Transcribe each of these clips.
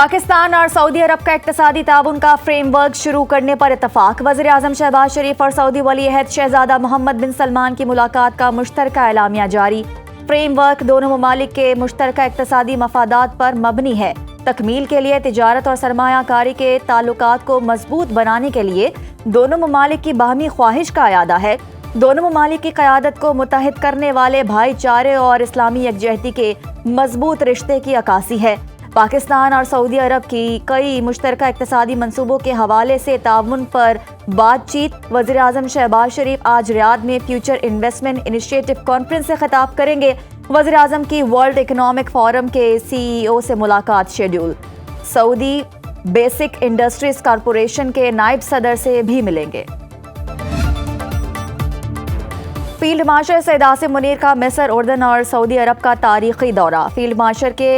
पाकिस्तान और सऊदी अरब का इक्तिसादी ताउन का फ्रेमवर्क शुरू करने पर इत्तफाक। वज़ीर-ए-आज़म शहबाज शरीफ और सऊदी वली-ए-अहद शहजादा मोहम्मद बिन सलमान की मुलाकात का मुश्तरका एलामिया जारी। फ्रेमवर्क दोनों ममालिक के मुश्तरका इक्तिसादी मफादात पर मबनी है। तकमील के लिए तिजारत और सरमायाकारी के ताल्लुकात को मजबूत बनाने के लिए दोनों ममालिक की बाहमी ख्वाहिश का अयादा है। दोनों ममालिक की क़यादत को मुत्तहिद करने वाले भाईचारे और इस्लामी यकजहती के मजबूत रिश्ते की अक्कासी है। पाकिस्तान और सऊदी अरब की कई मुश्तरका इक्तिसादी मंसूबों के हवाले से ताउन पर बातचीत। वज़ीर-ए-आज़म शहबाज शरीफ आज रियाद में फ्यूचर इन्वेस्टमेंट इनिशिएटिव कॉन्फ्रेंस से खिताब करेंगे। वज़ीर-ए-आज़म की वर्ल्ड इकोनॉमिक फोरम के CEO से मुलाकात schedule. Saudi basic industries corporation के नायब सदर से भी मिलेंगे। फील्ड मार्शल सैयद आसिम मुनीर का मिस्र, उर्दन और सऊदी अरब का तारीखी दौरा। फील्ड मार्शल के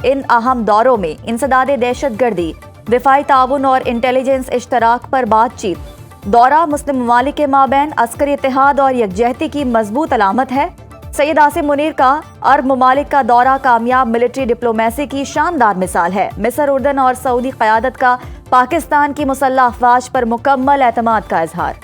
इन अहम दौरों में इंसदादे दहशतगर्दी, दिफाई ताउन और इंटेलिजेंस इश्तराक पर बातचीत। दौरा मुस्लिम ममालिक के माबैन अस्करी इत्तेहाद और यकजहती की मजबूत अलामत है। सैयद आसिम मुनीर का अरब ममालिक का दौरा कामयाब मिलिट्री डिप्लोमेसी की शानदार मिसाल है। मिस्र, उर्दन और सऊदी क़यादत का पाकिस्तान की मुसल्लह अफवाज पर मुकम्मल एतमाद का इजहार।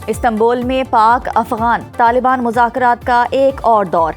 इस्तांबुल में पाक अफगान तालिबान मुज़ाकरात का एक और दौर।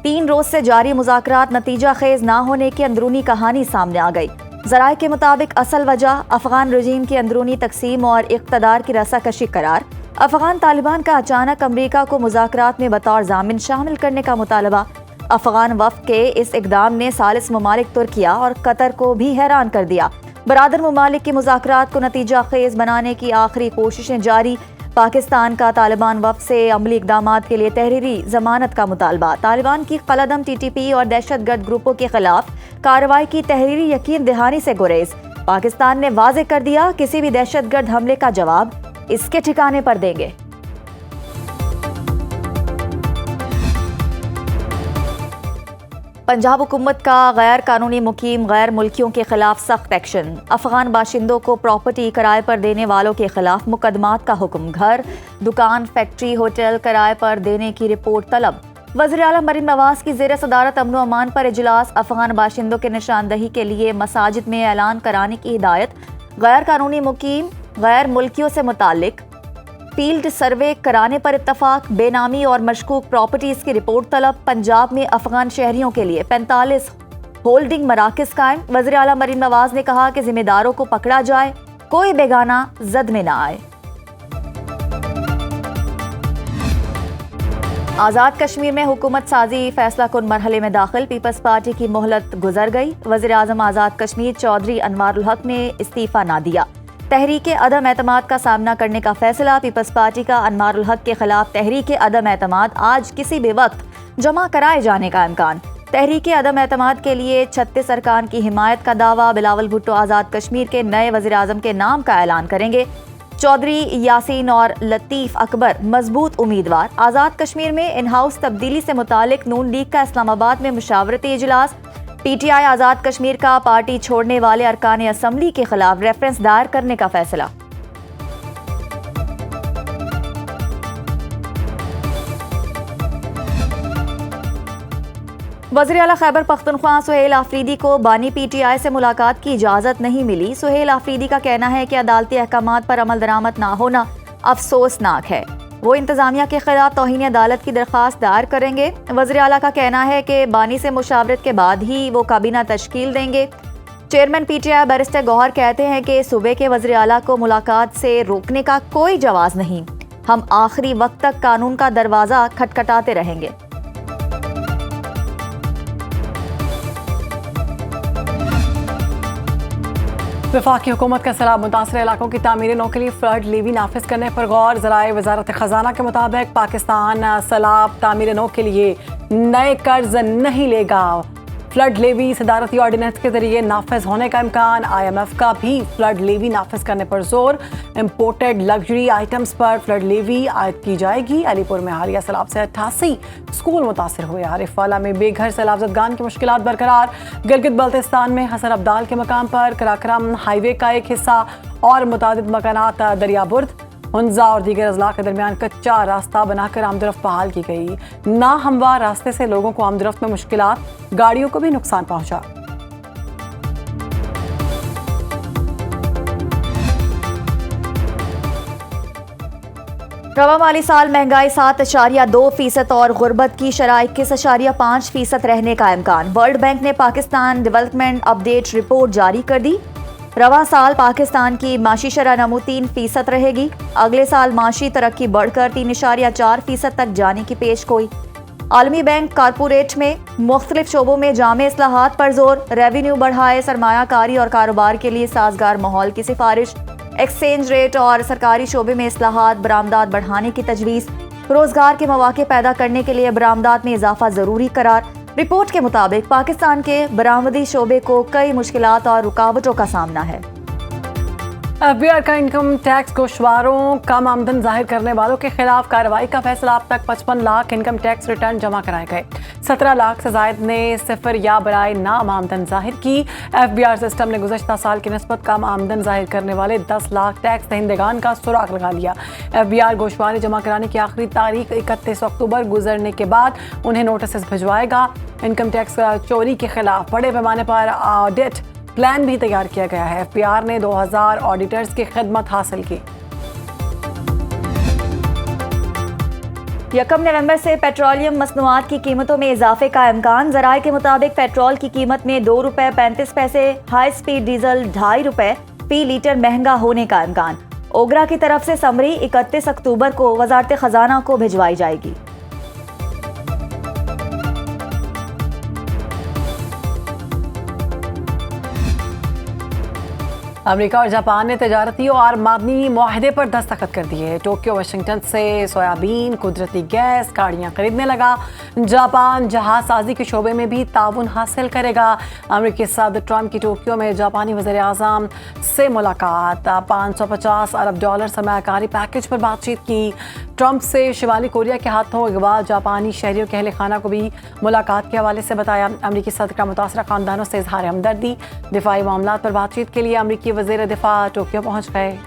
3 रोज से जारी मुज़ाकरात नतीजा खेज ना होने की अंदरूनी कहानी सामने आ गई। ज़राए के मुताबिक असल वजह अफगान रजीम की अंदरूनी तकसीम और इक़्तिदार की रसाकशी करार। अफगान तालिबान का अचानक अमरीका को मुज़ाकरात में बतौर जामिन शामिल करने का मुतालबा। अफगान वफ़द के इस इक़दाम ने सालिस ममालिक तुर्किया और कतर को भी हैरान कर दिया। बरादर ममालिक की मुज़ाकरात को नतीजा खेज बनाने की आखिरी कोशिशें जारी। पाकिस्तान का तालिबान वफ़द से अमली इक़दामात के लिए तहरीरी ज़मानत का मुतालबा। तालिबान की कलअदम TTP और दहशतगर्द ग्रुपों के खिलाफ कार्रवाई की तहरीरी यकीन दहानी से गुरेज। पाकिस्तान ने वाज़ेह कर दिया, किसी भी दहशतगर्द हमले का जवाब इसके ठिकाने पर देंगे। पंजाब हुकूमत का गैर कानूनी मुकीम गैर मुल्कियों के खिलाफ सख्त एक्शन। अफगान बाशिंदों को प्रॉपर्टी किराए पर देने वालों के खिलाफ मुकदमात का हुक्म। घर, दुकान, फैक्ट्री, होटल किराए पर देने की रिपोर्ट तलब। वज़ीर आला मरीम नवाज की ज़ेर सदारत अमन अमान पर इजलास। अफगान बाशिंदों के निशानदही के लिए मसाजिद में ऐलान कराने की हिदायत। गैर कानूनी मुकीम गैर मुल्कियों से मुतालिक फील्ड सर्वे कराने पर इत्तफाक। बेनामी और मशकूक प्रॉपर्टीज की रिपोर्ट तलब। पंजाब में अफगान शहरियों के लिए 45 होल्डिंग मराकज कायम। वज़ीर आला मरीम नवाज ने कहा कि जिम्मेदारों को पकड़ा जाए, कोई बेगाना जद में ना आए। आज़ाद कश्मीर में हुकूमत साजी फैसला कुन मरहले में दाखिल। पीपल्स पार्टी की मोहलत गुजर गई। वज़ीर आज़म आज़ाद कश्मीर चौधरी अनवारुल हक ने इस्तीफा ना दिया। तहरीक अदम एतमाद का सामना करने का फैसला। पीपल्स पार्टी का अनवारुल हक के खिलाफ तहरीक अदम एतमाद आज किसी भी वक्त जमा कराए जाने का इम्कान। तहरीक अदम एतमाद के लिए 36 अरकान की हिमायत का दावा। बिलावल भुट्टो आज़ाद कश्मीर के नए वज़ीर आज़म के नाम का ऐलान करेंगे। चौधरी यासीन और लतीफ़ अकबर मजबूत उम्मीदवार। आज़ाद कश्मीर में इन हाउस तब्दीली से मुतालिक नून लीग का इस्लामाबाद में मुशावरती इजलास। PTI आज़ाद कश्मीर का पार्टी छोड़ने वाले अरकान असम्बली के खिलाफ रेफरेंस दायर करने का फैसला। वज़ीर आला खैबर पख्तूनख्वा सुहेल आफरीदी को बानी PTI से मुलाकात की इजाज़त नहीं मिली। सुहेल आफरीदी का कहना है कि अदालती अहकामात पर अमल दरामद ना होना अफसोसनाक है। वो इंतज़ामिया के खिलाफ तौहीन अदालत की दरख्वास्त दायर करेंगे। वज़ीर आला का कहना है कि बानी से मुशावरत के बाद ही वो काबीना तश्कील देंगे। चेयरमैन PTI बैरिस्टर गौहर कहते हैं कि सूबे के वज़ीर आला को मुलाकात से रोकने का कोई जवाज़ नहीं। हम आखिरी वक्त तक कानून का दरवाज़ा खटखटाते रहेंगे। वफाकी हुकूमत का सैलाब मुतासर इलाकों की तामीर नौ के लिए फ्लड लेवी नाफिज करने पर गौर। ज़राए वजारत खजाना के मुताबिक पाकिस्तान सैलाब तामीर नौ के लिए नए कर्ज नहीं लेगा। फ्लड लेवी सदारती ऑर्डिनेंस के जरिए नाफिज होने का इम्कान। IMF का भी फ्लड लेवी नाफिज करने पर जोर। इम्पोर्टेड लग्जरी आइटम्स पर फ्लड लेवी आयद की जाएगी। अलीपुर में हालिया सैलाब से 88 स्कूल मुतासर हुए। आरिफवाला में बेघर सैलाबजदगान की मुश्किलात बरकरार। गिलगित बल्तिस्तान में हसन अब्दाल के मकाम पर कराक्रम हाईवे का एक हिस्सा और मुतादिद मकानात दरियाबुर्द। हुंजा और दीगर अजला के दरमियान कच्चा रास्ता बनाकर आमदरफ्त बहाल की गई। ना हमवार रास्ते से लोगों को आमदरफ्त में मुश्किलात, गाड़ियों को भी नुकसान पहुंचा। रवा माली साल महंगाई 7.2% और गुर्बत की शरह 21.5% रहने का इम्कान। वर्ल्ड बैंक ने पाकिस्तान डेवलपमेंट अपडेट रिपोर्ट जारी कर दी। रवा साल पाकिस्तान की माशी शरह नमू 3% रहेगी। अगले साल माशी तरक्की बढ़कर 3.4% तक जाने की पेशगोई। आलमी बैंक कारपोरेट में मुख्तलिफ शोबों में जामे इस्लाहात पर जोर। रेवेन्यू बढ़ाए, सरमायाकारी और कारोबार के लिए साजगार माहौल की सिफारिश। एक्सचेंज रेट और सरकारी शोबे में इस्लाहात, बरामदात बढ़ाने की तजवीज़। रोजगार के मौके पैदा करने के लिए बरामदात में इजाफा जरूरी करार। रिपोर्ट के मुताबिक पाकिस्तान के बरामदी शोबे को कई मुश्किलात और रुकावटों का सामना है। FBI का इनकम टैक्स गोशवारों कम आमदन जाहिर करने वालों के खिलाफ कार्रवाई का फैसला। अब तक 55 लाख इनकम टैक्स रिटर्न जमा कराए गए। 17 लाख से जायद ने सिफर या बराए नाम आमदन जाहिर की। FBI सिस्टम ने गुज़श्ता साल की निस्बत कम आमदन जाहिर करने वाले 10 लाख टैक्स दहिंदगान का सुराग लगा लिया। FBI गोशवारे जमा कराने की आखिरी तारीख 31 अक्टूबर गुजरने के बाद उन्हें नोटिस भिजवाएगा। इनकम टैक्स चोरी के खिलाफ बड़े पैमाने पर ऑडिट प्लान भी तैयार किया गया है। FBR ने 2000 ऑडिटर्स की खिदमत हासिल की। 1 नवंबर से पेट्रोलियम मसनूआत की कीमतों में इजाफे का इम्कान। ज़राए के मुताबिक पेट्रोल की कीमत में ₹2.35, हाई स्पीड डीजल ₹2.5 फी लीटर महंगा होने का इम्कान। ओगरा की तरफ से समरी 31 अक्टूबर को वजारत खजाना को भिजवाई जाएगी। अमेरिका और जापान ने तजारती और मादनी मुआहदे पर दस्तखत कर दिए। टोक्यो वाशिंगटन से सोयाबीन, कुदरती गैस, गाड़ियाँ खरीदने लगा। जापान जहाज साजी के शोबे में भी ताउन हासिल करेगा। अमेरिकी सदर ट्रंप की टोक्यो में जापानी वज़ीर आज़म से मुलाकात। $550 अरब सरमायाकारी पैकेज पर बातचीत की। ट्रंप से शिमाली कोरिया के हाथों अगवा जापानी शहरियों के अहले खाना को भी मुलाकात के हवाले से बताया। अमेरिकी सदर का मुतासरा खानदानों से इजहार हमदर्दी। दिफाई मामलात पर बातचीत के लिए अमेरिकी वज़ीर दिफा टोक्यो पहुंच गए।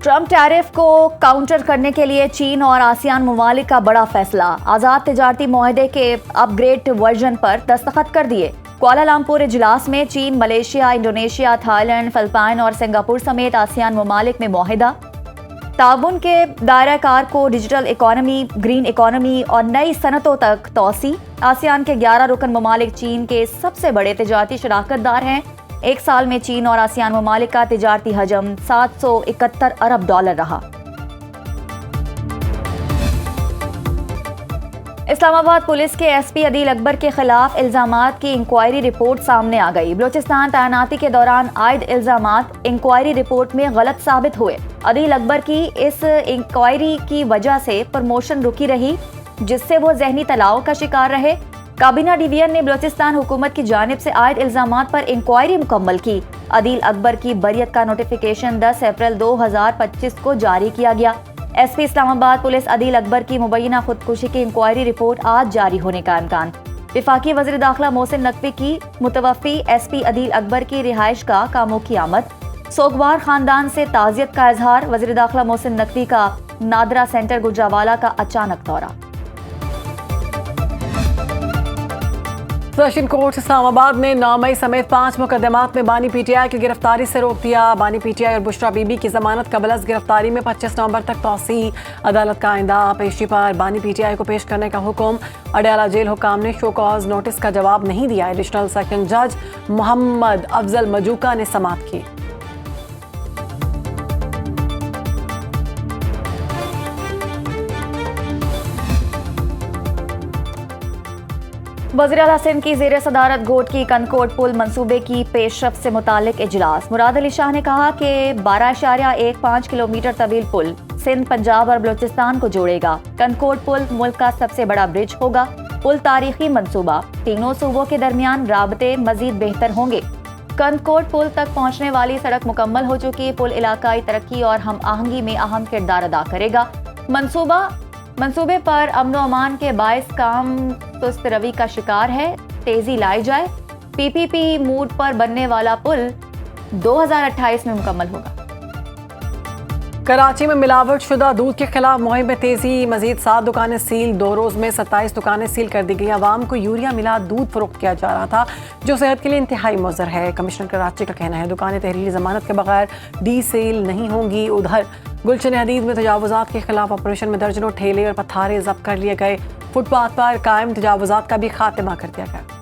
ट्रंप टैरिफ को काउंटर करने के लिए चीन और आसियान ममालिक का बड़ा फैसला। आज़ाद तिजारती मुआहदे के अपग्रेड वर्जन पर दस्तखत कर दिए। कुआलालंपुर इजलास में चीन, मलेशिया, इंडोनेशिया, थाईलैंड, फिलिपाइन और सिंगापुर समेत आसियान ममालिक में मुआहदा। ताउन के दायरा कार को डिजिटल इकोनॉमी, ग्रीन इकोनॉमी और नई सनतों तक तोसी। आसियान के 11 रुकन ममालिक चीन के सबसे बड़े तिजारती शराकतदार हैं। एक साल में चीन और आसियान ममालिक का तिजारती हजम $771 अरब रहा। इस्लामाबाद पुलिस के SP अदील अकबर के खिलाफ इल्जामात की इंक्वायरी रिपोर्ट सामने आ गई। बलूचिस्तान तैनाती के दौरान आयद इल्जामात इंक्वायरी रिपोर्ट में गलत साबित हुए। अदील अकबर की इस इंक्वायरी की वजह से प्रमोशन रुकी रही, जिससे वो जहनी तनाव का शिकार रहे। काबीना डिवीजन ने बलूचिस्तान हुकूमत की जानिब से आयद इल्जामात पर इंक्वायरी मुकम्मल की। अदील अकबर की बरियत का नोटिफिकेशन 10 अप्रैल 2025 को जारी किया गया। SP इस्लामाबाद पुलिस अदील अकबर की मुबैना खुदकुशी की इंक्वायरी रिपोर्ट आज जारी होने का इम्कान। वफाकी वज़ीर दाखिला मोहसिन नकवी की मुतवफ़ी SP अदील अकबर की रिहाइश का कामों की आमद। सोगवार खानदान से ताज़ियत का इजहार। वज़ीर दाखिला मोहसिन नकवी का नादरा सेंटर गुजरावाला का अचानक दौरा। सेशन कोर्ट इस्लामाबाद ने 9 मई समेत 5 मुकदमात में बानी PTI की गिरफ्तारी से रोक दिया। बानी PTI और बुशरा बीबी की जमानत कबलस गिरफ्तारी में 25 नवंबर तक तौसी। अदालत का आइंदा पेशी पर बानी PTI को पेश करने का हुक्म। अडयाला जेल हुकाम ने शो कॉज नोटिस का जवाब नहीं दिया। एडिशनल सेशन जज मोहम्मद अफजल मजूका ने समाअत की। वज़ीर आला सिंध की ज़ेर सदारत गोट की कनकोट पुल मंसूबे की पेशरफ से मुतालिक इजलास। मुराद अली शाह ने कहा कि 12.15 किलोमीटर तवील पुल सिंध, पंजाब और बलूचिस्तान को जोड़ेगा। कनकोट पुल मुल्क का सबसे बड़ा ब्रिज होगा। पुल तारीखी मंसूबा, तीनों सूबों के दरमियान राबते मजीद बेहतर होंगे। कनकोट पुल तक पहुंचने वाली सड़क मुकम्मल हो चुकी। पुल इलाकाई तरक्की और हम आहंगी में अहम किरदार अदा करेगा। मंसूबा मंसूबे पर अमनो अमान के बायस काम सुस्त रवि का शिकार है, तेजी लाई जाए। पीपीपी मूड पर बनने वाला पुल 2028 में मुकम्मल होगा। कराची में मिलावट शुदा दूध के खिलाफ मुहिम में तेजी, मजीद 7 दुकानें सील, 2 रोज में 27 दुकानें सील कर दी गई। आवाम को यूरिया मिला दूध फरोख्त किया जा रहा था जो सेहत के लिए इंतहाई मुज़र है। कमिश्नर कराची का कहना है दुकानें तहरीरी जमानत के बगैर डी सेल नहीं होंगी। उधर गुलशन हदीद में तजावुजात के खिलाफ ऑपरेशन में दर्जनों ठेले और पथारे जब्त कर लिए गए। फुटपाथ पर कायम तजावुजात का भी खात्मा कर दिया गया।